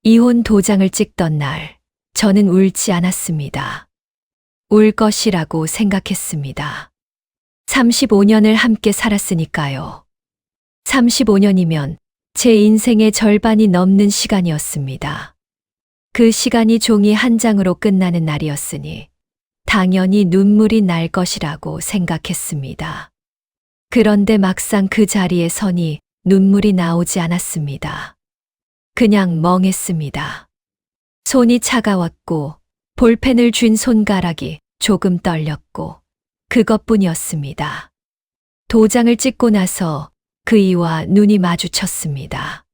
이혼 도장을 찍던 날, 저는 울지 않았습니다. 울 것이라고 생각했습니다. 35년을 함께 살았으니까요. 35년이면 제 인생의 절반이 넘는 시간이었습니다. 그 시간이 종이 한 장으로 끝나는 날이었으니 당연히 눈물이 날 것이라고 생각했습니다. 그런데 막상 그 자리에 서니 눈물이 나오지 않았습니다. 그냥 멍했습니다. 손이 차가웠고 볼펜을 쥔 손가락이 조금 떨렸고 그것뿐이었습니다. 도장을 찍고 나서 그이와 눈이 마주쳤습니다.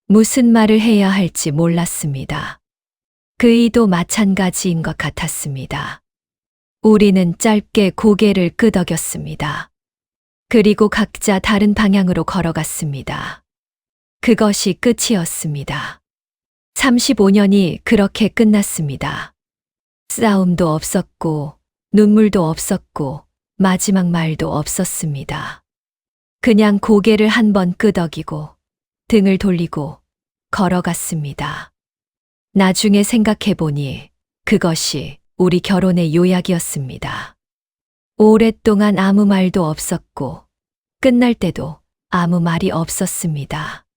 무슨 말을 해야 할지 몰랐습니다. 그이도 마찬가지인 것 같았습니다. 우리는 짧게 고개를 끄덕였습니다. 그리고 각자 다른 방향으로 걸어갔습니다. 그것이 끝이었습니다. 35년이 그렇게 끝났습니다. 싸움도 없었고, 눈물도 없었고, 마지막 말도 없었습니다. 그냥 고개를 한번 끄덕이고, 등을 돌리고, 걸어갔습니다. 나중에 생각해보니 그것이 우리 결혼의 요약이었습니다. 오랫동안 아무 말도 없었고, 끝날 때도 아무 말이 없었습니다.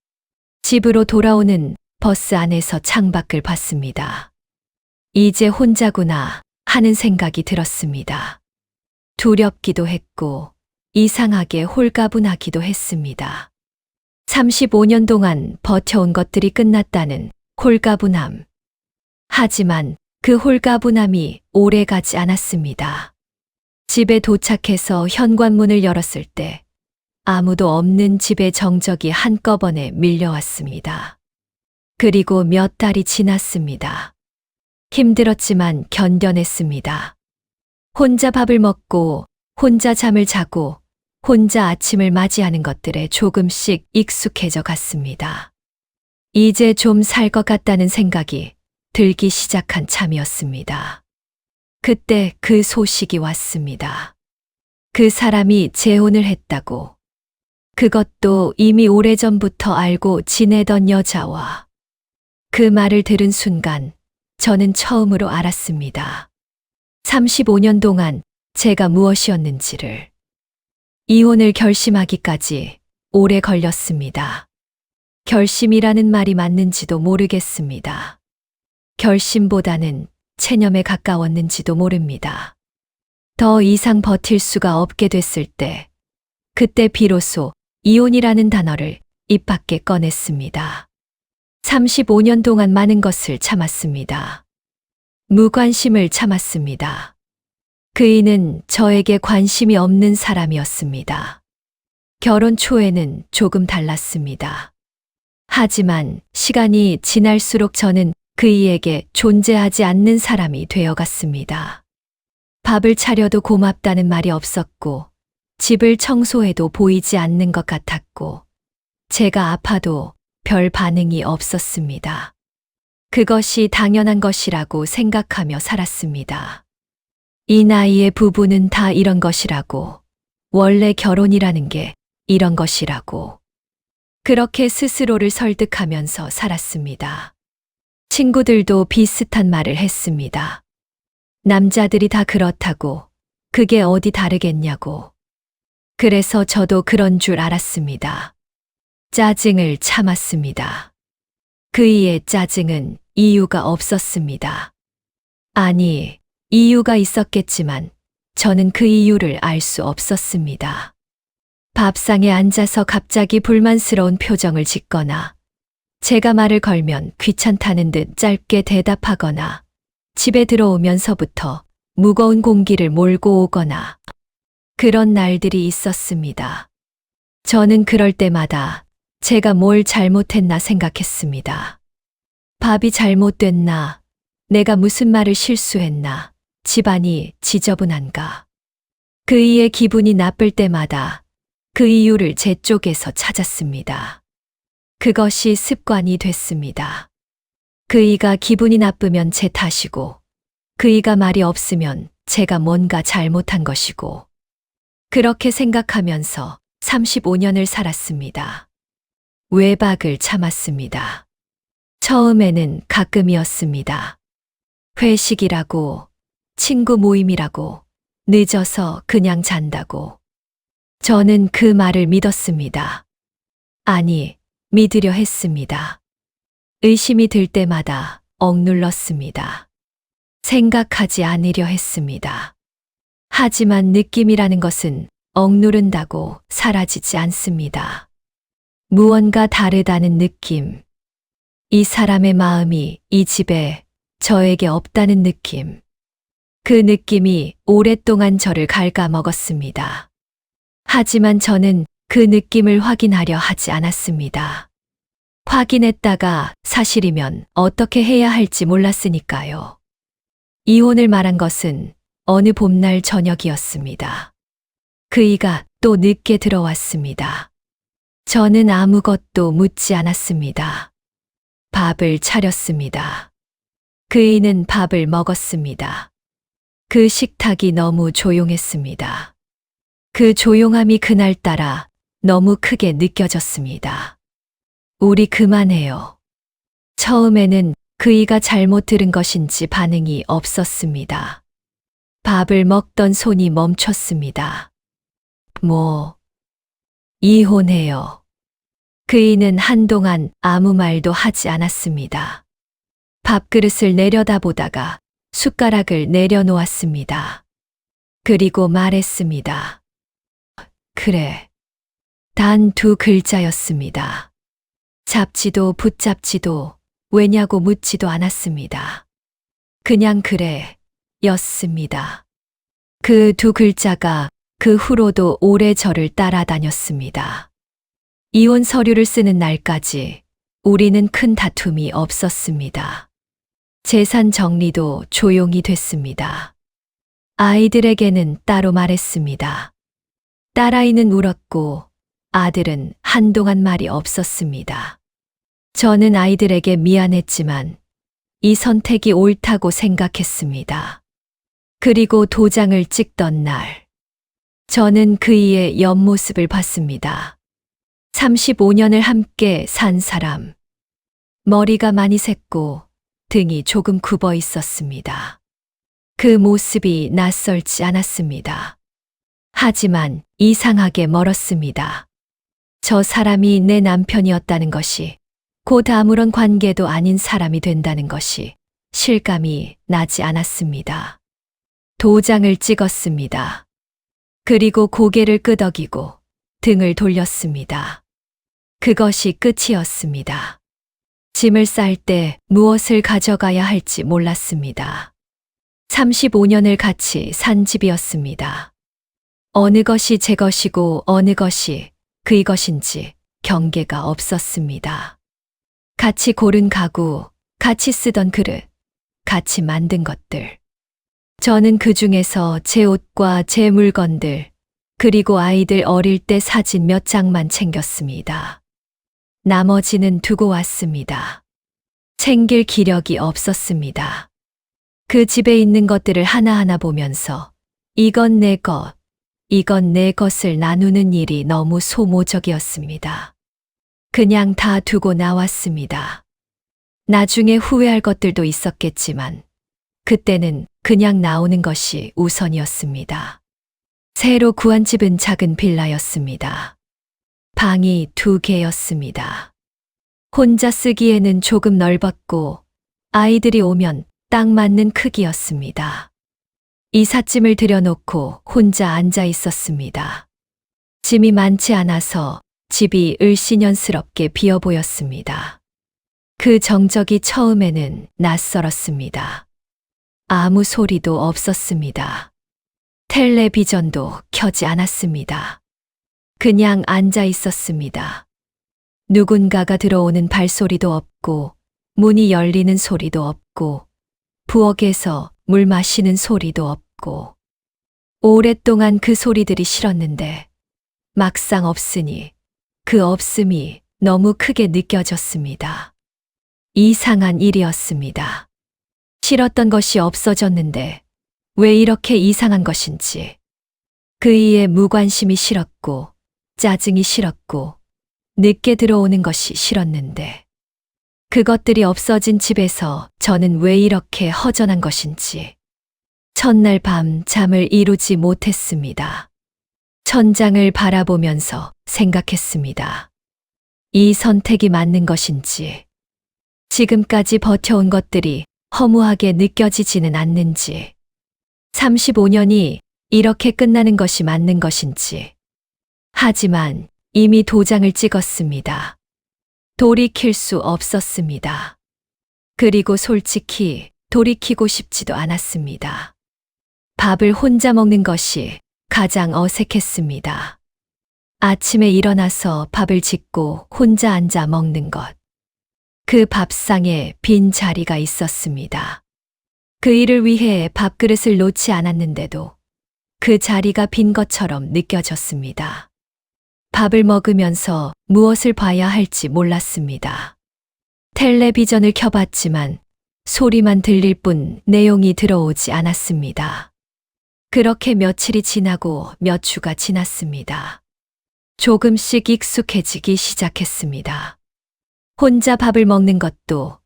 집으로 돌아오는 버스 안에서 창밖을 봤습니다. 이제 혼자구나 하는 생각이 들었습니다. 두렵기도 했고, 이상하게 홀가분하기도 했습니다. 35년 동안 버텨온 것들이 끝났다는 홀가분함. 하지만 그 홀가분함이 오래 가지 않았습니다. 집에 도착해서 현관문을 열었을 때 아무도 없는 집의 정적이 한꺼번에 밀려왔습니다. 그리고 몇 달이 지났습니다. 힘들었지만 견뎌냈습니다. 혼자 밥을 먹고, 혼자 잠을 자고, 혼자 아침을 맞이하는 것들에 조금씩 익숙해져 갔습니다. 이제 좀 살 것 같다는 생각이 들기 시작한 참이었습니다. 그때 그 소식이 왔습니다. 그 사람이 재혼을 했다고. 그것도 이미 오래전부터 알고 지내던 여자와. 그 말을 들은 순간 저는 처음으로 알았습니다. 35년 동안 제가 무엇이었는지를. 이혼을 결심하기까지 오래 걸렸습니다. 결심이라는 말이 맞는지도 모르겠습니다. 결심보다는 체념에 가까웠는지도 모릅니다. 더 이상 버틸 수가 없게 됐을 때, 그때 비로소 이혼이라는 단어를 입 밖에 꺼냈습니다. 35년 동안 많은 것을 참았습니다. 무관심을 참았습니다. 그이는 저에게 관심이 없는 사람이었습니다. 결혼 초에는 조금 달랐습니다. 하지만 시간이 지날수록 저는 그이에게 존재하지 않는 사람이 되어갔습니다. 밥을 차려도 고맙다는 말이 없었고, 집을 청소해도 보이지 않는 것 같았고, 제가 아파도 별 반응이 없었습니다. 그것이 당연한 것이라고 생각하며 살았습니다. 이 나이의 부부는 다 이런 것이라고, 원래 결혼이라는 게 이런 것이라고. 그렇게 스스로를 설득하면서 살았습니다. 친구들도 비슷한 말을 했습니다. 남자들이 다 그렇다고, 그게 어디 다르겠냐고. 그래서 저도 그런 줄 알았습니다. 짜증을 참았습니다. 그이의 짜증은 이유가 없었습니다. 아니, 이유가 있었겠지만 저는 그 이유를 알 수 없었습니다. 밥상에 앉아서 갑자기 불만스러운 표정을 짓거나, 제가 말을 걸면 귀찮다는 듯 짧게 대답하거나, 집에 들어오면서부터 무거운 공기를 몰고 오거나, 그런 날들이 있었습니다. 저는 그럴 때마다 제가 뭘 잘못했나 생각했습니다. 밥이 잘못됐나, 내가 무슨 말을 실수했나, 집안이 지저분한가. 그이의 기분이 나쁠 때마다 그 이유를 제 쪽에서 찾았습니다. 그것이 습관이 됐습니다. 그이가 기분이 나쁘면 제 탓이고, 그이가 말이 없으면 제가 뭔가 잘못한 것이고, 그렇게 생각하면서 35년을 살았습니다. 외박을 참았습니다. 처음에는 가끔이었습니다. 회식이라고, 친구 모임이라고, 늦어서 그냥 잔다고. 저는 그 말을 믿었습니다. 아니, 믿으려 했습니다. 의심이 들 때마다 억눌렀습니다. 생각하지 않으려 했습니다. 하지만 느낌이라는 것은 억누른다고 사라지지 않습니다. 무언가 다르다는 느낌. 이 사람의 마음이 이 집에 저에게 없다는 느낌. 그 느낌이 오랫동안 저를 갉아먹었습니다. 하지만 저는 그 느낌을 확인하려 하지 않았습니다. 확인했다가 사실이면 어떻게 해야 할지 몰랐으니까요. 이혼을 말한 것은 어느 봄날 저녁이었습니다. 그이가 또 늦게 들어왔습니다. 저는 아무것도 묻지 않았습니다. 밥을 차렸습니다. 그이는 밥을 먹었습니다. 그 식탁이 너무 조용했습니다. 그 조용함이 그날따라 너무 크게 느껴졌습니다. 우리 그만해요. 처음에는 그이가 잘못 들은 것인지 반응이 없었습니다. 밥을 먹던 손이 멈췄습니다. 이혼해요. 그이는 한동안 아무 말도 하지 않았습니다. 밥그릇을 내려다보다가 숟가락을 내려놓았습니다. 그리고 말했습니다. 그래. 단 2글자였습니다. 잡지도 붙잡지도 왜냐고 묻지도 않았습니다. 그냥 그래, 였습니다. 그 2글자가 그 후로도 오래 저를 따라다녔습니다. 이혼 서류를 쓰는 날까지 우리는 큰 다툼이 없었습니다. 재산 정리도 조용히 됐습니다. 아이들에게는 따로 말했습니다. 딸아이는 울었고 아들은 한동안 말이 없었습니다. 저는 아이들에게 미안했지만 이 선택이 옳다고 생각했습니다. 그리고 도장을 찍던 날, 저는 그이의 옆모습을 봤습니다. 35년을 함께 산 사람. 머리가 많이 샜고 등이 조금 굽어 있었습니다. 그 모습이 낯설지 않았습니다. 하지만 이상하게 멀었습니다. 저 사람이 내 남편이었다는 것이, 곧 아무런 관계도 아닌 사람이 된다는 것이 실감이 나지 않았습니다. 도장을 찍었습니다. 그리고 고개를 끄덕이고 등을 돌렸습니다. 그것이 끝이었습니다. 짐을 쌀 때 무엇을 가져가야 할지 몰랐습니다. 35년을 같이 산 집이었습니다. 어느 것이 제 것이고 어느 것이 그의 것인지 경계가 없었습니다. 같이 고른 가구, 같이 쓰던 그릇, 같이 만든 것들. 저는 그 중에서 제 옷과 제 물건들, 그리고 아이들 어릴 때 사진 몇 장만 챙겼습니다. 나머지는 두고 왔습니다. 챙길 기력이 없었습니다. 그 집에 있는 것들을 하나하나 보면서 이건 내 것, 이건 내 것을 나누는 일이 너무 소모적이었습니다. 그냥 다 두고 나왔습니다. 나중에 후회할 것들도 있었겠지만 그때는 그냥 나오는 것이 우선이었습니다. 새로 구한 집은 작은 빌라였습니다. 방이 2개였습니다. 혼자 쓰기에는 조금 넓었고 아이들이 오면 딱 맞는 크기였습니다. 이삿짐을 들여놓고 혼자 앉아 있었습니다. 짐이 많지 않아서 집이 을씨년스럽게 비어 보였습니다. 그 정적이 처음에는 낯설었습니다. 아무 소리도 없었습니다. 텔레비전도 켜지 않았습니다. 그냥 앉아 있었습니다. 누군가가 들어오는 발소리도 없고, 문이 열리는 소리도 없고, 부엌에서 물 마시는 소리도 없고, 오랫동안 그 소리들이 싫었는데, 막상 없으니 그 없음이 너무 크게 느껴졌습니다. 이상한 일이었습니다. 싫었던 것이 없어졌는데 왜 이렇게 이상한 것인지. 그이의 무관심이 싫었고 짜증이 싫었고 늦게 들어오는 것이 싫었는데 그것들이 없어진 집에서 저는 왜 이렇게 허전한 것인지. 첫날 밤 잠을 이루지 못했습니다. 천장을 바라보면서 생각했습니다. 이 선택이 맞는 것인지, 지금까지 버텨온 것들이 허무하게 느껴지지는 않는지, 35년이 이렇게 끝나는 것이 맞는 것인지. 하지만 이미 도장을 찍었습니다. 돌이킬 수 없었습니다. 그리고 솔직히 돌이키고 싶지도 않았습니다. 밥을 혼자 먹는 것이 가장 어색했습니다. 아침에 일어나서 밥을 짓고 혼자 앉아 먹는 것. 그 밥상에 빈 자리가 있었습니다. 그 일을 위해 밥그릇을 놓지 않았는데도 그 자리가 빈 것처럼 느껴졌습니다. 밥을 먹으면서 무엇을 봐야 할지 몰랐습니다. 텔레비전을 켜봤지만 소리만 들릴 뿐 내용이 들어오지 않았습니다. 그렇게 며칠이 지나고 몇 주가 지났습니다. 조금씩 익숙해지기 시작했습니다. 혼자 밥을 먹는 것도,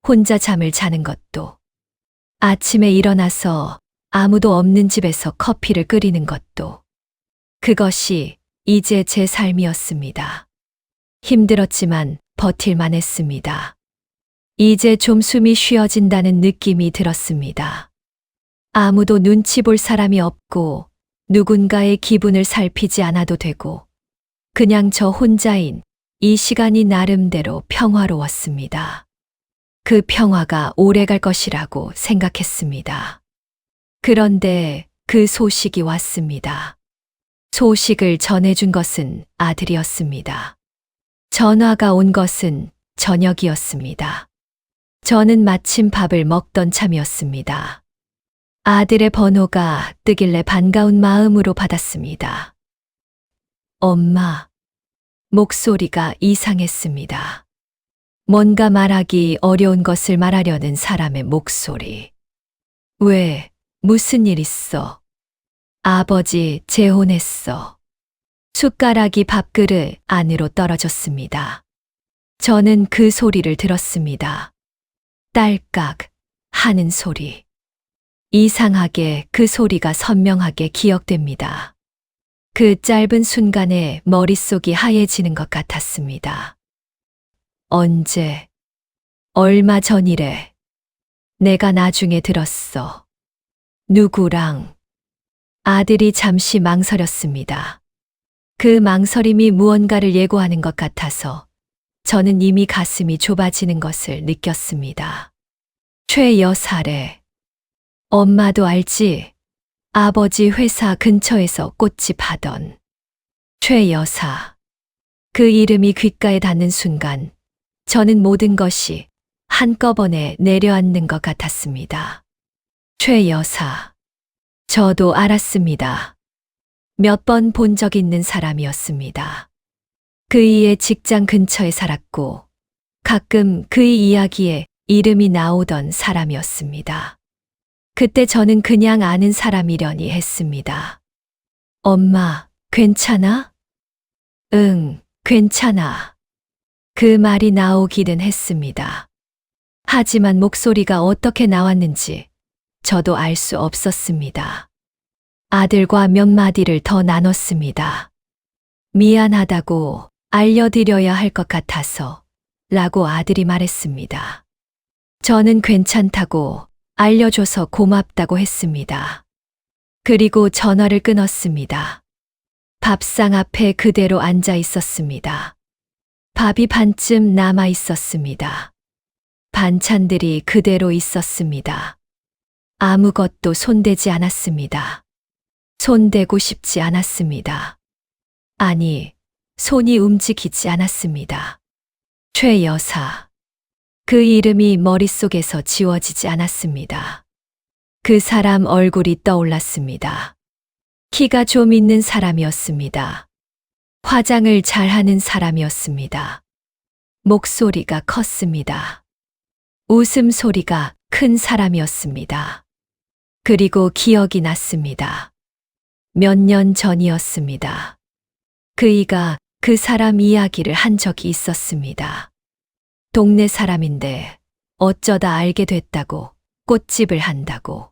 혼자 잠을 자는 것도, 아침에 일어나서 아무도 없는 집에서 커피를 끓이는 것도, 그것이 이제 제 삶이었습니다. 힘들었지만 버틸만 했습니다. 이제 좀 숨이 쉬어진다는 느낌이 들었습니다. 아무도 눈치 볼 사람이 없고 누군가의 기분을 살피지 않아도 되고 그냥 저 혼자인 이 시간이 나름대로 평화로웠습니다. 그 평화가 오래갈 것이라고 생각했습니다. 그런데 그 소식이 왔습니다. 소식을 전해준 것은 아들이었습니다. 전화가 온 것은 저녁이었습니다. 저는 마침 밥을 먹던 참이었습니다. 아들의 번호가 뜨길래 반가운 마음으로 받았습니다. 엄마. 목소리가 이상했습니다. 뭔가 말하기 어려운 것을 말하려는 사람의 목소리. 왜, 무슨 일 있어? 아버지 재혼했어. 숟가락이 밥그릇 안으로 떨어졌습니다. 저는 그 소리를 들었습니다. 딸깍 하는 소리. 이상하게 그 소리가 선명하게 기억됩니다. 그 짧은 순간에 머릿속이 하얘지는 것 같았습니다. 언제? 얼마 전이래. 내가 나중에 들었어. 누구랑? 아들이 잠시 망설였습니다. 그 망설임이 무언가를 예고하는 것 같아서 저는 이미 가슴이 좁아지는 것을 느꼈습니다. 최 여사래. 엄마도 알지? 아버지 회사 근처에서 꽃집 하던 최 여사. 그 이름이 귓가에 닿는 순간 저는 모든 것이 한꺼번에 내려앉는 것 같았습니다. 최 여사. 저도 알았습니다. 몇 번 본 적 있는 사람이었습니다. 그이의 직장 근처에 살았고 가끔 그의 이야기에 이름이 나오던 사람이었습니다. 그때 저는 그냥 아는 사람이려니 했습니다. 엄마, 괜찮아? 응, 괜찮아. 그 말이 나오기는 했습니다. 하지만 목소리가 어떻게 나왔는지 저도 알 수 없었습니다. 아들과 몇 마디를 더 나눴습니다. 미안하다고 알려드려야 할 것 같아서 라고 아들이 말했습니다. 저는 괜찮다고 알려줘서 고맙다고 했습니다. 그리고 전화를 끊었습니다. 밥상 앞에 그대로 앉아 있었습니다. 밥이 반쯤 남아 있었습니다. 반찬들이 그대로 있었습니다. 아무것도 손대지 않았습니다. 손대고 싶지 않았습니다. 아니, 손이 움직이지 않았습니다. 최 여사. 그 이름이 머릿속에서 지워지지 않았습니다. 그 사람 얼굴이 떠올랐습니다. 키가 좀 있는 사람이었습니다. 화장을 잘하는 사람이었습니다. 목소리가 컸습니다. 웃음소리가 큰 사람이었습니다. 그리고 기억이 났습니다. 몇 년 전이었습니다. 그이가 그 사람 이야기를 한 적이 있었습니다. 동네 사람인데 어쩌다 알게 됐다고, 꽃집을 한다고.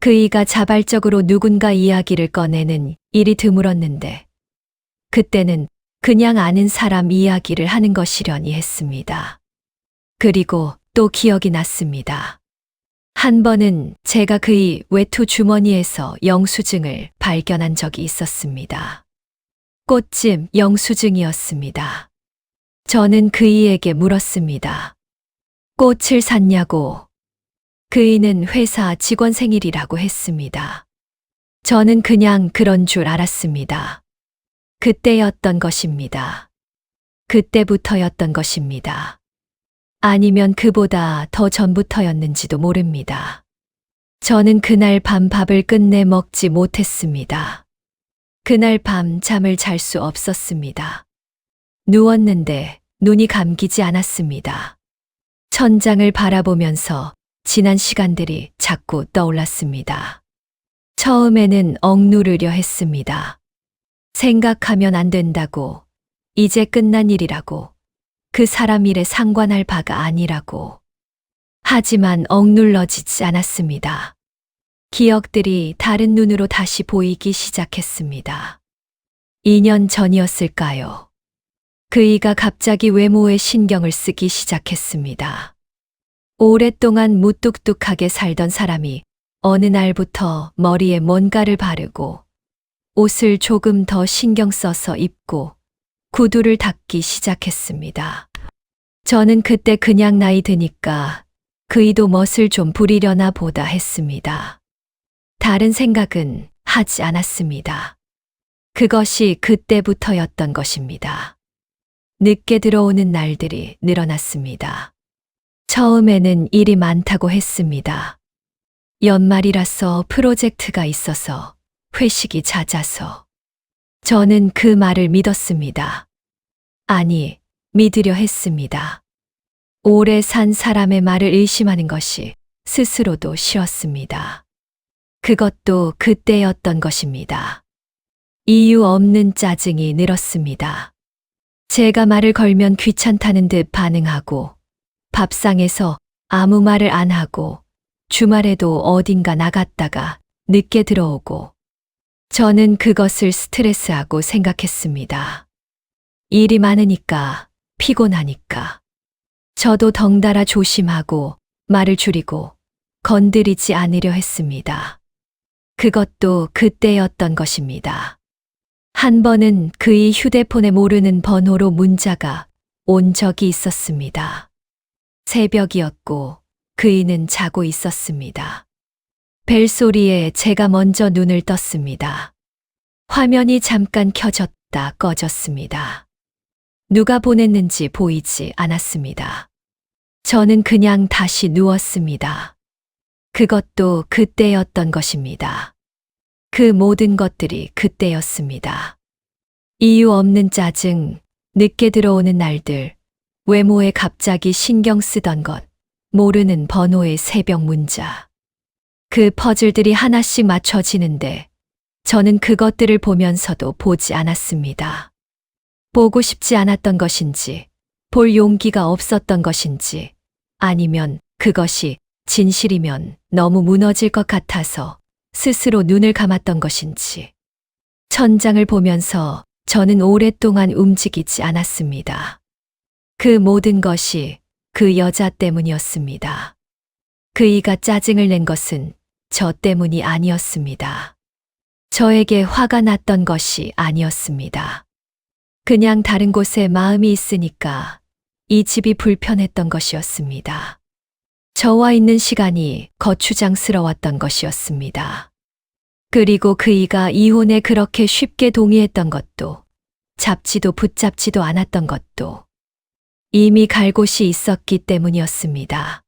그이가 자발적으로 누군가 이야기를 꺼내는 일이 드물었는데, 그때는 그냥 아는 사람 이야기를 하는 것이려니 했습니다. 그리고 또 기억이 났습니다. 한 번은 제가 그의 외투 주머니에서 영수증을 발견한 적이 있었습니다. 꽃집 영수증이었습니다. 저는 그이에게 물었습니다. 꽃을 샀냐고. 그이는 회사 직원 생일이라고 했습니다. 저는 그냥 그런 줄 알았습니다. 그때였던 것입니다. 그때부터였던 것입니다. 아니면 그보다 더 전부터였는지도 모릅니다. 저는 그날 밤 밥을 끝내 먹지 못했습니다. 그날 밤 잠을 잘 수 없었습니다. 누웠는데 눈이 감기지 않았습니다. 천장을 바라보면서 지난 시간들이 자꾸 떠올랐습니다. 처음에는 억누르려 했습니다. 생각하면 안 된다고, 이제 끝난 일이라고, 그 사람 일에 상관할 바가 아니라고. 하지만 억눌러지지 않았습니다. 기억들이 다른 눈으로 다시 보이기 시작했습니다. 2년 전이었을까요? 그이가 갑자기 외모에 신경을 쓰기 시작했습니다. 오랫동안 무뚝뚝하게 살던 사람이 어느 날부터 머리에 뭔가를 바르고 옷을 조금 더 신경 써서 입고 구두를 닦기 시작했습니다. 저는 그때 그냥 나이 드니까 그이도 멋을 좀 부리려나 보다 했습니다. 다른 생각은 하지 않았습니다. 그것이 그때부터였던 것입니다. 늦게 들어오는 날들이 늘어났습니다. 처음에는 일이 많다고 했습니다. 연말이라서 프로젝트가 있어서 회식이 잦아서. 저는 그 말을 믿었습니다. 아니, 믿으려 했습니다. 오래 산 사람의 말을 의심하는 것이 스스로도 싫었습니다. 그것도 그때였던 것입니다. 이유 없는 짜증이 늘었습니다. 제가 말을 걸면 귀찮다는 듯 반응하고, 밥상에서 아무 말을 안 하고, 주말에도 어딘가 나갔다가 늦게 들어오고, 저는 그것을 스트레스하고 생각했습니다. 일이 많으니까, 피곤하니까. 저도 덩달아 조심하고 말을 줄이고 건드리지 않으려 했습니다. 그것도 그때였던 것입니다. 한 번은 그의 휴대폰에 모르는 번호로 문자가 온 적이 있었습니다. 새벽이었고 그이는 자고 있었습니다. 벨소리에 제가 먼저 눈을 떴습니다. 화면이 잠깐 켜졌다 꺼졌습니다. 누가 보냈는지 보이지 않았습니다. 저는 그냥 다시 누웠습니다. 그것도 그때였던 것입니다. 그 모든 것들이 그때였습니다. 이유 없는 짜증, 늦게 들어오는 날들, 외모에 갑자기 신경 쓰던 것, 모르는 번호의 새벽 문자. 그 퍼즐들이 하나씩 맞춰지는데 저는 그것들을 보면서도 보지 않았습니다. 보고 싶지 않았던 것인지, 볼 용기가 없었던 것인지, 아니면 그것이 진실이면 너무 무너질 것 같아서 스스로 눈을 감았던 것인지. 천장을 보면서 저는 오랫동안 움직이지 않았습니다. 그 모든 것이 그 여자 때문이었습니다. 그이가 짜증을 낸 것은 저 때문이 아니었습니다. 저에게 화가 났던 것이 아니었습니다. 그냥 다른 곳에 마음이 있으니까 이 집이 불편했던 것이었습니다. 저와 있는 시간이 거추장스러웠던 것이었습니다. 그리고 그이가 이혼에 그렇게 쉽게 동의했던 것도, 잡지도 붙잡지도 않았던 것도 이미 갈 곳이 있었기 때문이었습니다.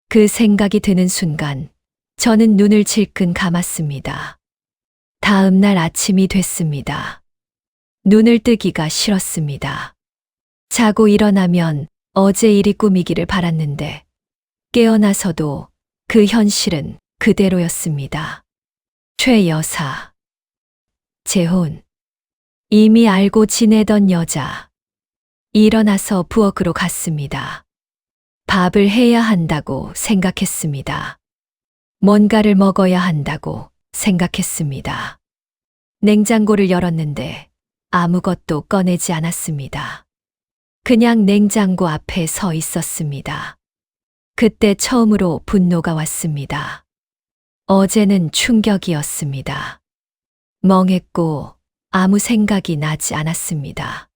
그 생각이 드는 순간 저는 눈을 질끈 감았습니다. 다음 날 아침이 됐습니다. 눈을 뜨기가 싫었습니다. 자고 일어나면 어제 일이 꿈이기를 바랐는데 깨어나서도 그 현실은 그대로였습니다. 최 여사. 재혼. 이미 알고 지내던 여자. 일어나서 부엌으로 갔습니다. 밥을 해야 한다고 생각했습니다. 뭔가를 먹어야 한다고 생각했습니다. 냉장고를 열었는데 아무것도 꺼내지 않았습니다. 그냥 냉장고 앞에 서 있었습니다. 그때 처음으로 분노가 왔습니다. 어제는 충격이었습니다. 멍했고 아무 생각이 나지 않았습니다.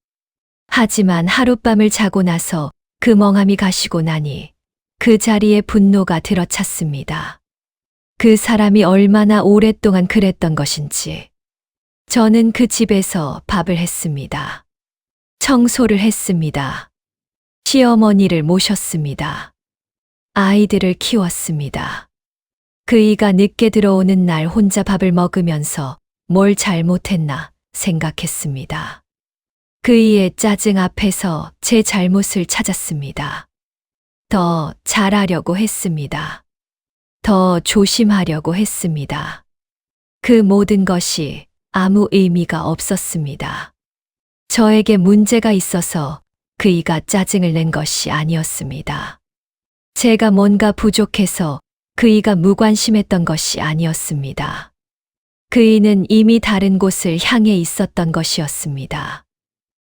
하지만 하룻밤을 자고 나서 그 멍함이 가시고 나니 그 자리에 분노가 들어찼습니다. 그 사람이 얼마나 오랫동안 그랬던 것인지. 저는 그 집에서 밥을 했습니다. 청소를 했습니다. 시어머니를 모셨습니다. 아이들을 키웠습니다. 그이가 늦게 들어오는 날 혼자 밥을 먹으면서 뭘 잘못했나 생각했습니다. 그이의 짜증 앞에서 제 잘못을 찾았습니다. 더 잘하려고 했습니다. 더 조심하려고 했습니다. 그 모든 것이 아무 의미가 없었습니다. 저에게 문제가 있어서 그이가 짜증을 낸 것이 아니었습니다. 제가 뭔가 부족해서 그이가 무관심했던 것이 아니었습니다. 그이는 이미 다른 곳을 향해 있었던 것이었습니다.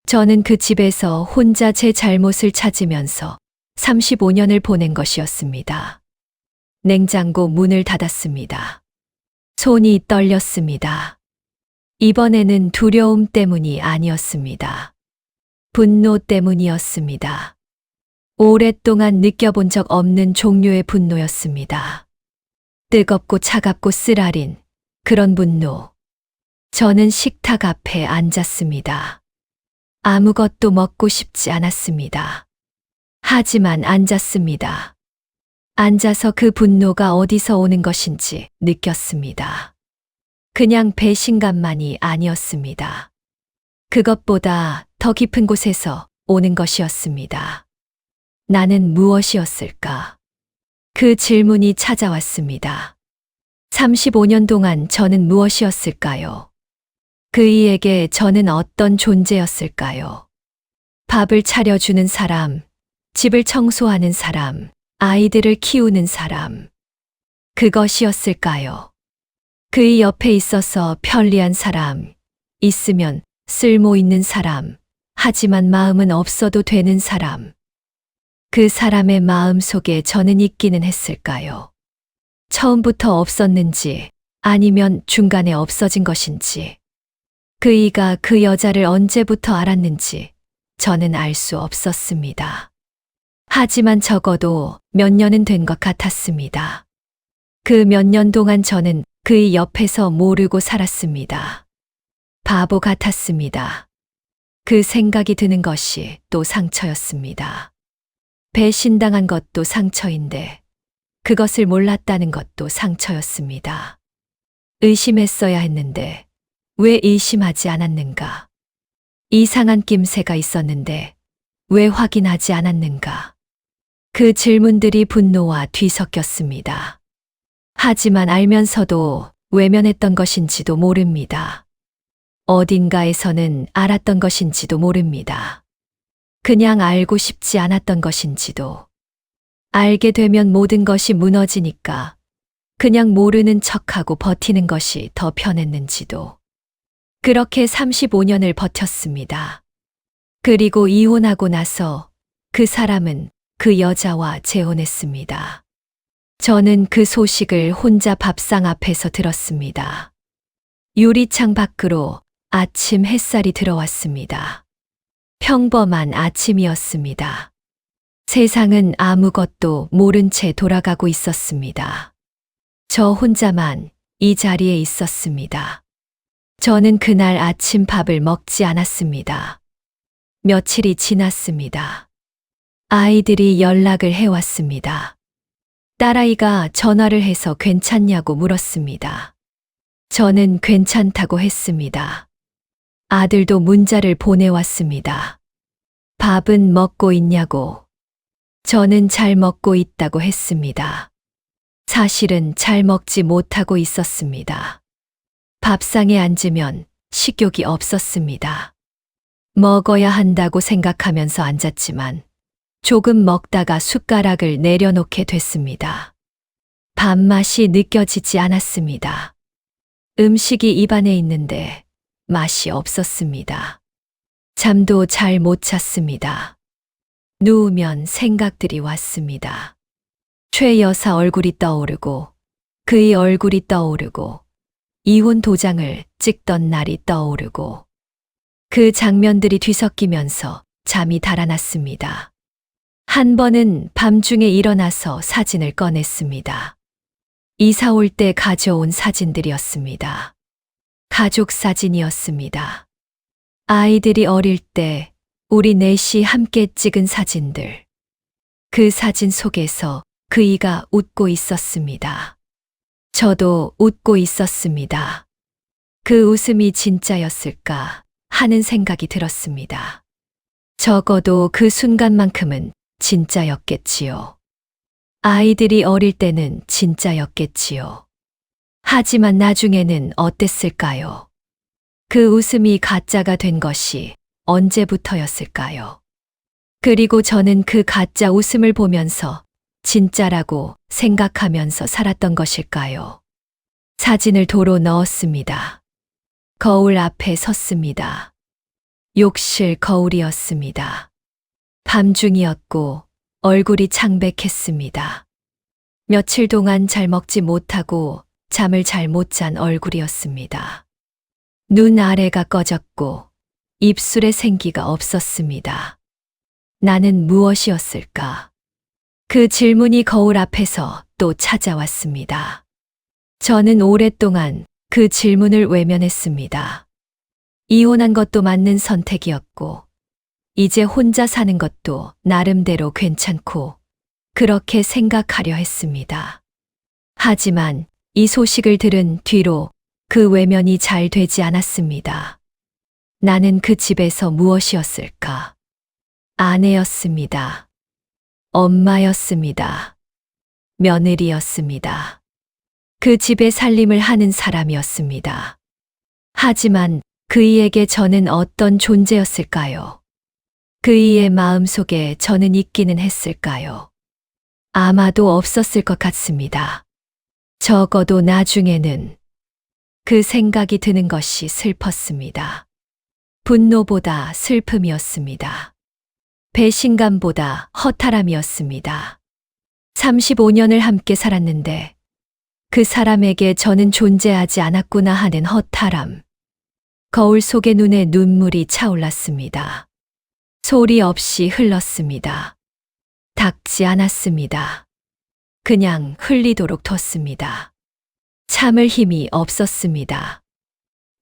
저는 그 집에서 혼자 제 잘못을 찾으면서 35년을 보낸 것이었습니다. 냉장고 문을 닫았습니다. 손이 떨렸습니다. 이번에는 두려움 때문이 아니었습니다. 분노 때문이었습니다. 오랫동안 느껴본 적 없는 종류의 분노였습니다. 뜨겁고 차갑고 쓰라린 그런 분노. 저는 식탁 앞에 앉았습니다. 아무것도 먹고 싶지 않았습니다. 하지만 앉았습니다. 앉아서 그 분노가 어디서 오는 것인지 느꼈습니다. 그냥 배신감만이 아니었습니다. 그것보다 더 깊은 곳에서 오는 것이었습니다. 나는 무엇이었을까? 그 질문이 찾아왔습니다. 35년 동안 저는 무엇이었을까요? 그이에게 저는 어떤 존재였을까요? 밥을 차려주는 사람, 집을 청소하는 사람, 아이들을 키우는 사람. 그것이었을까요? 그의 옆에 있어서 편리한 사람, 있으면 쓸모 있는 사람, 하지만 마음은 없어도 되는 사람. 그 사람의 마음 속에 저는 있기는 했을까요? 처음부터 없었는지 아니면 중간에 없어진 것인지. 그이가 그 여자를 언제부터 알았는지 저는 알 수 없었습니다. 하지만 적어도 몇 년은 된 것 같았습니다. 그 몇 년 동안 저는 그의 옆에서 모르고 살았습니다. 바보 같았습니다. 그 생각이 드는 것이 또 상처였습니다. 배신당한 것도 상처인데 그것을 몰랐다는 것도 상처였습니다. 의심했어야 했는데 왜 의심하지 않았는가? 이상한 낌새가 있었는데 왜 확인하지 않았는가? 그 질문들이 분노와 뒤섞였습니다. 하지만 알면서도 외면했던 것인지도 모릅니다. 어딘가에서는 알았던 것인지도 모릅니다. 그냥 알고 싶지 않았던 것인지도. 알게 되면 모든 것이 무너지니까 그냥 모르는 척하고 버티는 것이 더 편했는지도. 그렇게 35년을 버텼습니다. 그리고 이혼하고 나서 그 사람은 그 여자와 재혼했습니다. 저는 그 소식을 혼자 밥상 앞에서 들었습니다. 유리창 밖으로 아침 햇살이 들어왔습니다. 평범한 아침이었습니다. 세상은 아무것도 모른 채 돌아가고 있었습니다. 저 혼자만 이 자리에 있었습니다. 저는 그날 아침 밥을 먹지 않았습니다. 며칠이 지났습니다. 아이들이 연락을 해왔습니다. 딸아이가 전화를 해서 괜찮냐고 물었습니다. 저는 괜찮다고 했습니다. 아들도 문자를 보내왔습니다. 밥은 먹고 있냐고. 저는 잘 먹고 있다고 했습니다. 사실은 잘 먹지 못하고 있었습니다. 밥상에 앉으면 식욕이 없었습니다. 먹어야 한다고 생각하면서 앉았지만 조금 먹다가 숟가락을 내려놓게 됐습니다. 밥맛이 느껴지지 않았습니다. 음식이 입안에 있는데 맛이 없었습니다. 잠도 잘 못 잤습니다. 누우면 생각들이 왔습니다. 최 여사 얼굴이 떠오르고 그의 얼굴이 떠오르고 이혼 도장을 찍던 날이 떠오르고 그 장면들이 뒤섞이면서 잠이 달아났습니다. 한 번은 밤중에 일어나서 사진을 꺼냈습니다. 이사 올 때 가져온 사진들이었습니다. 가족 사진이었습니다. 아이들이 어릴 때 우리 넷이 함께 찍은 사진들. 그 사진 속에서 그이가 웃고 있었습니다. 저도 웃고 있었습니다. 그 웃음이 진짜였을까 하는 생각이 들었습니다. 적어도 그 순간만큼은 진짜였겠지요. 아이들이 어릴 때는 진짜였겠지요. 하지만 나중에는 어땠을까요? 그 웃음이 가짜가 된 것이 언제부터였을까요? 그리고 저는 그 가짜 웃음을 보면서 진짜라고 생각하면서 살았던 것일까요? 사진을 도로 넣었습니다. 거울 앞에 섰습니다. 욕실 거울이었습니다. 밤중이었고 얼굴이 창백했습니다. 며칠 동안 잘 먹지 못하고 잠을 잘 못 잔 얼굴이었습니다. 눈 아래가 꺼졌고 입술에 생기가 없었습니다. 나는 무엇이었을까? 그 질문이 거울 앞에서 또 찾아왔습니다. 저는 오랫동안 그 질문을 외면했습니다. 이혼한 것도 맞는 선택이었고, 이제 혼자 사는 것도 나름대로 괜찮고, 그렇게 생각하려 했습니다. 하지만 이 소식을 들은 뒤로 그 외면이 잘 되지 않았습니다. 나는 그 집에서 무엇이었을까? 아내였습니다. 엄마였습니다. 며느리였습니다. 그 집의 살림을 하는 사람이었습니다. 하지만 그이에게 저는 어떤 존재였을까요? 그이의 마음속에 저는 있기는 했을까요? 아마도 없었을 것 같습니다. 적어도 나중에는 그 생각이 드는 것이 슬펐습니다. 분노보다 슬픔이었습니다. 배신감보다 허탈함이었습니다. 35년을 함께 살았는데 그 사람에게 저는 존재하지 않았구나 하는 허탈함. 거울 속의 눈에 눈물이 차올랐습니다. 소리 없이 흘렀습니다. 닦지 않았습니다. 그냥 흘리도록 뒀습니다. 참을 힘이 없었습니다.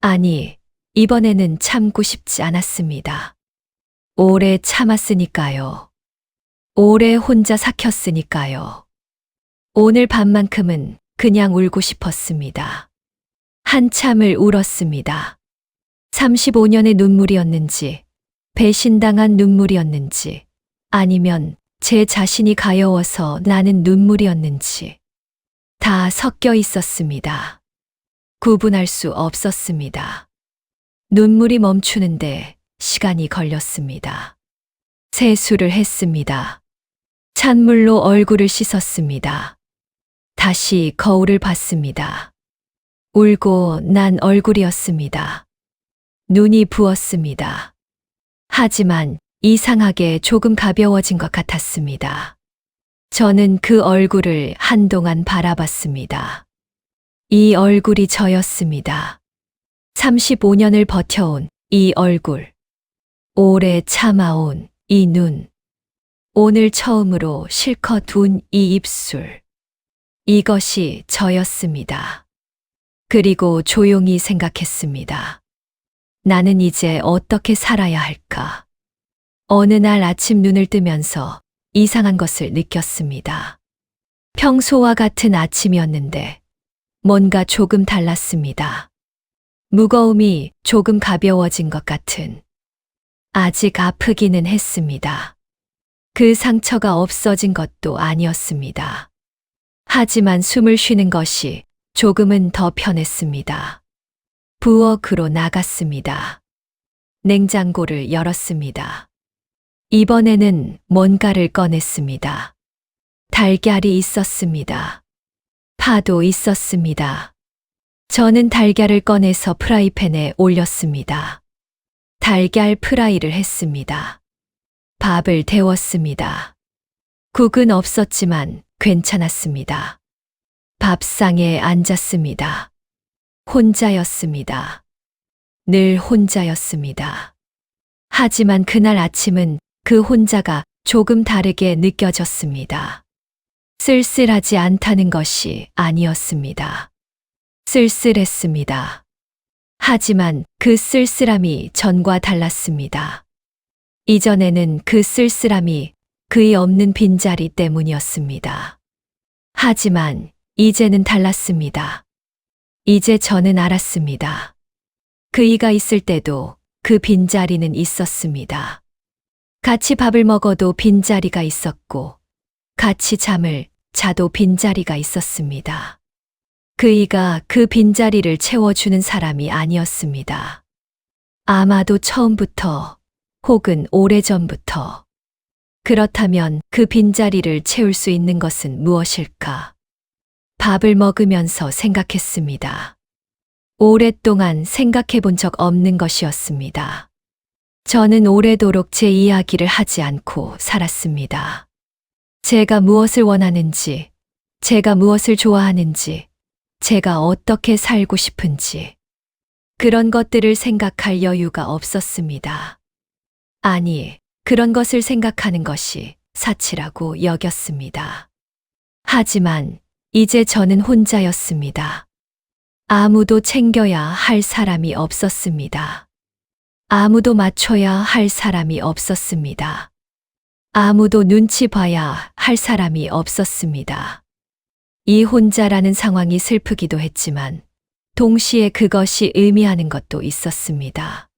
아니, 이번에는 참고 싶지 않았습니다. 오래 참았으니까요. 오래 혼자 삭혔으니까요. 오늘 밤만큼은 그냥 울고 싶었습니다. 한참을 울었습니다. 35년의 눈물이었는지, 배신당한 눈물이었는지, 아니면 제 자신이 가여워서 나는 눈물이었는지, 다 섞여 있었습니다. 구분할 수 없었습니다. 눈물이 멈추는데 시간이 걸렸습니다. 세수를 했습니다. 찬물로 얼굴을 씻었습니다. 다시 거울을 봤습니다. 울고 난 얼굴이었습니다. 눈이 부었습니다. 하지만 이상하게 조금 가벼워진 것 같았습니다. 저는 그 얼굴을 한동안 바라봤습니다. 이 얼굴이 저였습니다. 35년을 버텨온 이 얼굴. 오래 참아온 이 눈. 오늘 처음으로 실컷 운 이 입술. 이것이 저였습니다. 그리고 조용히 생각했습니다. 나는 이제 어떻게 살아야 할까? 어느 날 아침 눈을 뜨면서 이상한 것을 느꼈습니다. 평소와 같은 아침이었는데 뭔가 조금 달랐습니다. 무거움이 조금 가벼워진 것 같은. 아직 아프기는 했습니다. 그 상처가 없어진 것도 아니었습니다. 하지만 숨을 쉬는 것이 조금은 더 편했습니다. 부엌으로 나갔습니다. 냉장고를 열었습니다. 이번에는 뭔가를 꺼냈습니다. 달걀이 있었습니다. 파도 있었습니다. 저는 달걀을 꺼내서 프라이팬에 올렸습니다. 달걀 프라이를 했습니다. 밥을 데웠습니다. 국은 없었지만 괜찮았습니다. 밥상에 앉았습니다. 혼자였습니다. 늘 혼자였습니다. 하지만 그날 아침은 그 혼자가 조금 다르게 느껴졌습니다. 쓸쓸하지 않다는 것이 아니었습니다. 쓸쓸했습니다. 하지만 그 쓸쓸함이 전과 달랐습니다. 이전에는 그 쓸쓸함이 그의 없는 빈자리 때문이었습니다. 하지만 이제는 달랐습니다. 이제 저는 알았습니다. 그이가 있을 때도 그 빈자리는 있었습니다. 같이 밥을 먹어도 빈자리가 있었고, 같이 잠을 자도 빈자리가 있었습니다. 그이가 그 빈자리를 채워주는 사람이 아니었습니다. 아마도 처음부터 혹은 오래전부터. 그렇다면 그 빈자리를 채울 수 있는 것은 무엇일까? 밥을 먹으면서 생각했습니다. 오랫동안 생각해 본 적 없는 것이었습니다. 저는 오래도록 제 이야기를 하지 않고 살았습니다. 제가 무엇을 원하는지, 제가 무엇을 좋아하는지, 제가 어떻게 살고 싶은지, 그런 것들을 생각할 여유가 없었습니다. 아니, 그런 것을 생각하는 것이 사치라고 여겼습니다. 하지만 이제 저는 혼자였습니다. 아무도 챙겨야 할 사람이 없었습니다. 아무도 맞춰야 할 사람이 없었습니다. 아무도 눈치 봐야 할 사람이 없었습니다. 이 혼자라는 상황이 슬프기도 했지만 동시에 그것이 의미하는 것도 있었습니다.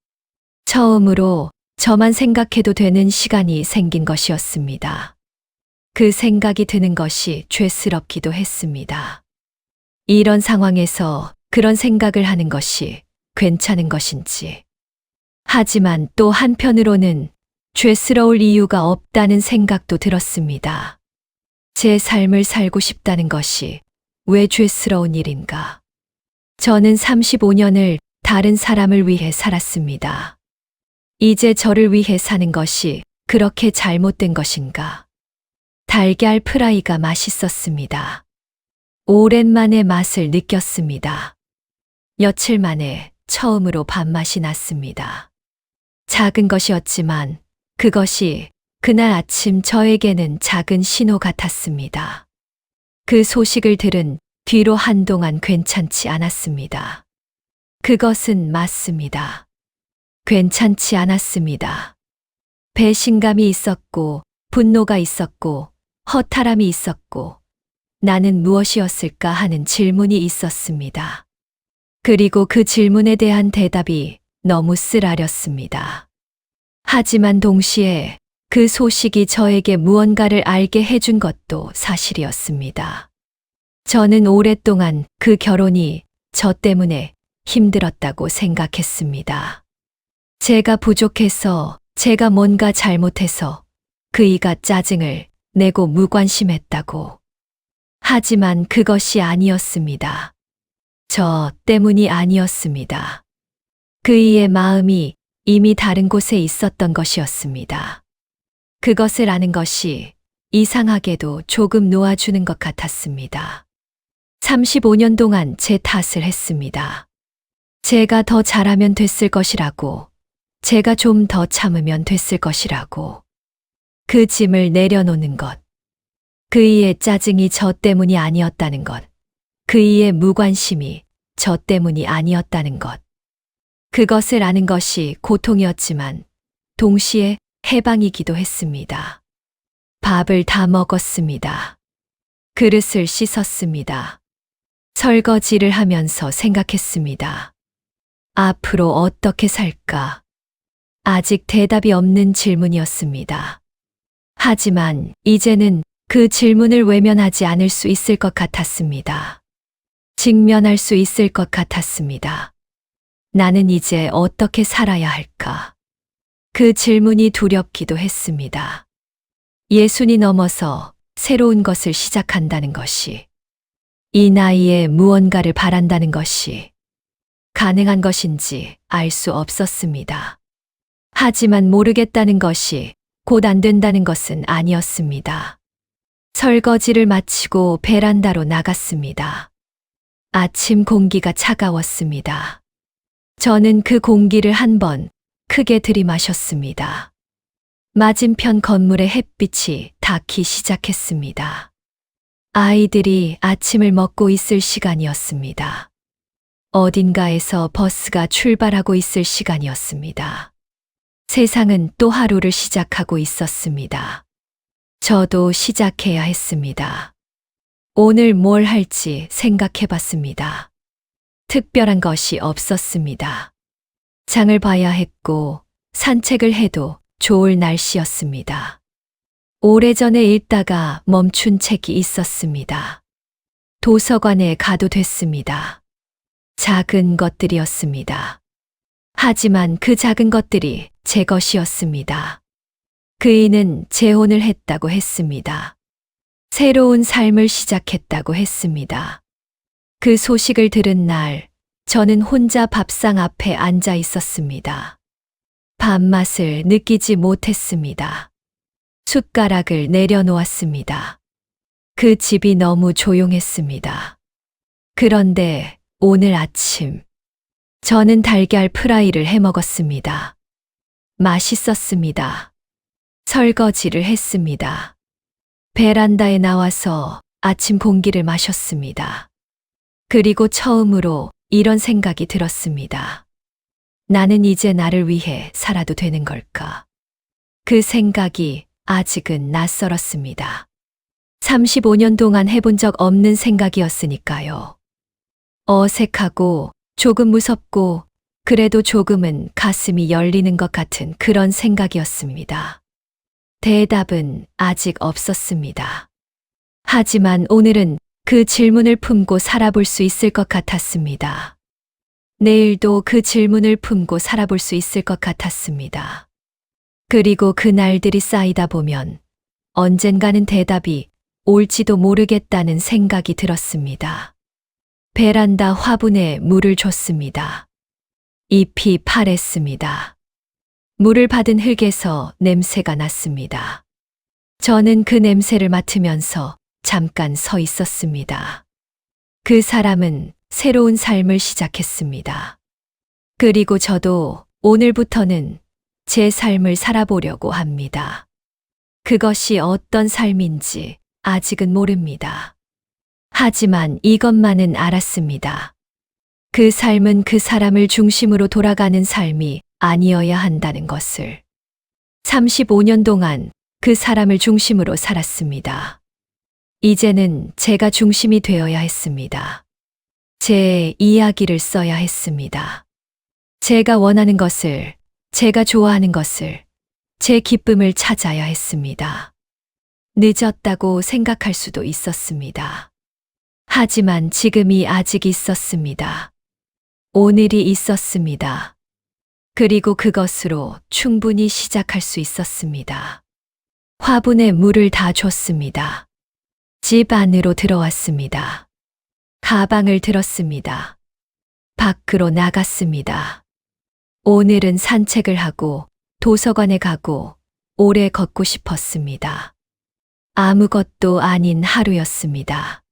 처음으로 저만 생각해도 되는 시간이 생긴 것이었습니다. 그 생각이 드는 것이 죄스럽기도 했습니다. 이런 상황에서 그런 생각을 하는 것이 괜찮은 것인지. 하지만 또 한편으로는 죄스러울 이유가 없다는 생각도 들었습니다. 제 삶을 살고 싶다는 것이 왜 죄스러운 일인가? 저는 35년을 다른 사람을 위해 살았습니다. 이제 저를 위해 사는 것이 그렇게 잘못된 것인가? 달걀 프라이가 맛있었습니다. 오랜만에 맛을 느꼈습니다. 며칠 만에 처음으로 밥맛이 났습니다. 작은 것이었지만 그것이 그날 아침 저에게는 작은 신호 같았습니다. 그 소식을 들은 뒤로 한동안 괜찮지 않았습니다. 그것은 맞습니다. 괜찮지 않았습니다. 배신감이 있었고, 분노가 있었고, 허탈함이 있었고, 나는 무엇이었을까 하는 질문이 있었습니다. 그리고 그 질문에 대한 대답이 너무 쓰라렸습니다. 하지만 동시에 그 소식이 저에게 무언가를 알게 해준 것도 사실이었습니다. 저는 오랫동안 그 결혼이 저 때문에 힘들었다고 생각했습니다. 제가 부족해서, 제가 뭔가 잘못해서 그이가 짜증을 내고 무관심했다고. 하지만 그것이 아니었습니다. 저 때문이 아니었습니다. 그이의 마음이 이미 다른 곳에 있었던 것이었습니다. 그것을 아는 것이 이상하게도 조금 놓아주는 것 같았습니다. 35년 동안 제 탓을 했습니다. 제가 더 잘하면 됐을 것이라고, 제가 좀 더 참으면 됐을 것이라고. 그 짐을 내려놓는 것. 그이의 짜증이 저 때문이 아니었다는 것. 그이의 무관심이 저 때문이 아니었다는 것. 그것을 아는 것이 고통이었지만 동시에 해방이기도 했습니다. 밥을 다 먹었습니다. 그릇을 씻었습니다. 설거지를 하면서 생각했습니다. 앞으로 어떻게 살까? 아직 대답이 없는 질문이었습니다. 하지만 이제는 그 질문을 외면하지 않을 수 있을 것 같았습니다. 직면할 수 있을 것 같았습니다. 나는 이제 어떻게 살아야 할까? 그 질문이 두렵기도 했습니다. 예순이 넘어서 새로운 것을 시작한다는 것이, 이 나이에 무언가를 바란다는 것이 가능한 것인지 알 수 없었습니다. 하지만 모르겠다는 것이 곧 안 된다는 것은 아니었습니다. 설거지를 마치고 베란다로 나갔습니다. 아침 공기가 차가웠습니다. 저는 그 공기를 한 번 크게 들이마셨습니다. 맞은편 건물의 햇빛이 닿기 시작했습니다. 아이들이 아침을 먹고 있을 시간이었습니다. 어딘가에서 버스가 출발하고 있을 시간이었습니다. 세상은 또 하루를 시작하고 있었습니다. 저도 시작해야 했습니다. 오늘 뭘 할지 생각해 봤습니다. 특별한 것이 없었습니다. 장을 봐야 했고 산책을 해도 좋을 날씨였습니다. 오래전에 읽다가 멈춘 책이 있었습니다. 도서관에 가도 됐습니다. 작은 것들이었습니다. 하지만 그 작은 것들이 제 것이었습니다. 그이는 재혼을 했다고 했습니다. 새로운 삶을 시작했다고 했습니다. 그 소식을 들은 날, 저는 혼자 밥상 앞에 앉아 있었습니다. 밥맛을 느끼지 못했습니다. 숟가락을 내려놓았습니다. 그 집이 너무 조용했습니다. 그런데 오늘 아침, 저는 달걀 프라이를 해 먹었습니다. 맛있었습니다. 설거지를 했습니다. 베란다에 나와서 아침 공기를 마셨습니다. 그리고 처음으로 이런 생각이 들었습니다. 나는 이제 나를 위해 살아도 되는 걸까? 그 생각이 아직은 낯설었습니다. 35년 동안 해본 적 없는 생각이었으니까요. 어색하고 조금 무섭고 그래도 조금은 가슴이 열리는 것 같은 그런 생각이었습니다. 대답은 아직 없었습니다. 하지만 오늘은 그 질문을 품고 살아볼 수 있을 것 같았습니다. 내일도 그 질문을 품고 살아볼 수 있을 것 같았습니다. 그리고 그 날들이 쌓이다 보면 언젠가는 대답이 올지도 모르겠다는 생각이 들었습니다. 베란다 화분에 물을 줬습니다. 잎이 파랬습니다. 물을 받은 흙에서 냄새가 났습니다. 저는 그 냄새를 맡으면서 잠깐 서 있었습니다. 그 사람은 새로운 삶을 시작했습니다. 그리고 저도 오늘부터는 제 삶을 살아보려고 합니다. 그것이 어떤 삶인지 아직은 모릅니다. 하지만 이것만은 알았습니다. 그 삶은 그 사람을 중심으로 돌아가는 삶이 아니어야 한다는 것을. 35년 동안 그 사람을 중심으로 살았습니다. 이제는 제가 중심이 되어야 했습니다. 제 이야기를 써야 했습니다. 제가 원하는 것을, 제가 좋아하는 것을, 제 기쁨을 찾아야 했습니다. 늦었다고 생각할 수도 있었습니다. 하지만 지금이 아직 있었습니다. 오늘이 있었습니다. 그리고 그것으로 충분히 시작할 수 있었습니다. 화분에 물을 다 줬습니다. 집 안으로 들어왔습니다. 가방을 들었습니다. 밖으로 나갔습니다. 오늘은 산책을 하고 도서관에 가고 오래 걷고 싶었습니다. 아무것도 아닌 하루였습니다.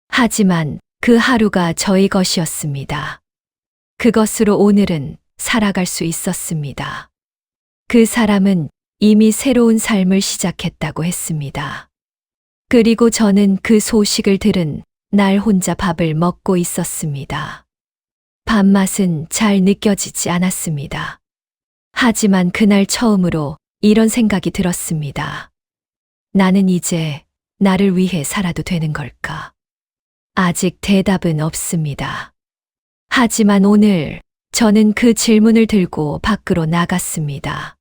하지만 그 하루가 저의 것이었습니다. 그것으로 오늘은 살아갈 수 있었습니다. 그 사람은 이미 새로운 삶을 시작했다고 했습니다. 그리고 저는 그 소식을 들은 날 혼자 밥을 먹고 있었습니다. 밥맛은 잘 느껴지지 않았습니다. 하지만 그날 처음으로 이런 생각이 들었습니다. 나는 이제 나를 위해 살아도 되는 걸까? 아직 대답은 없습니다. 하지만 오늘 저는 그 질문을 들고 밖으로 나갔습니다.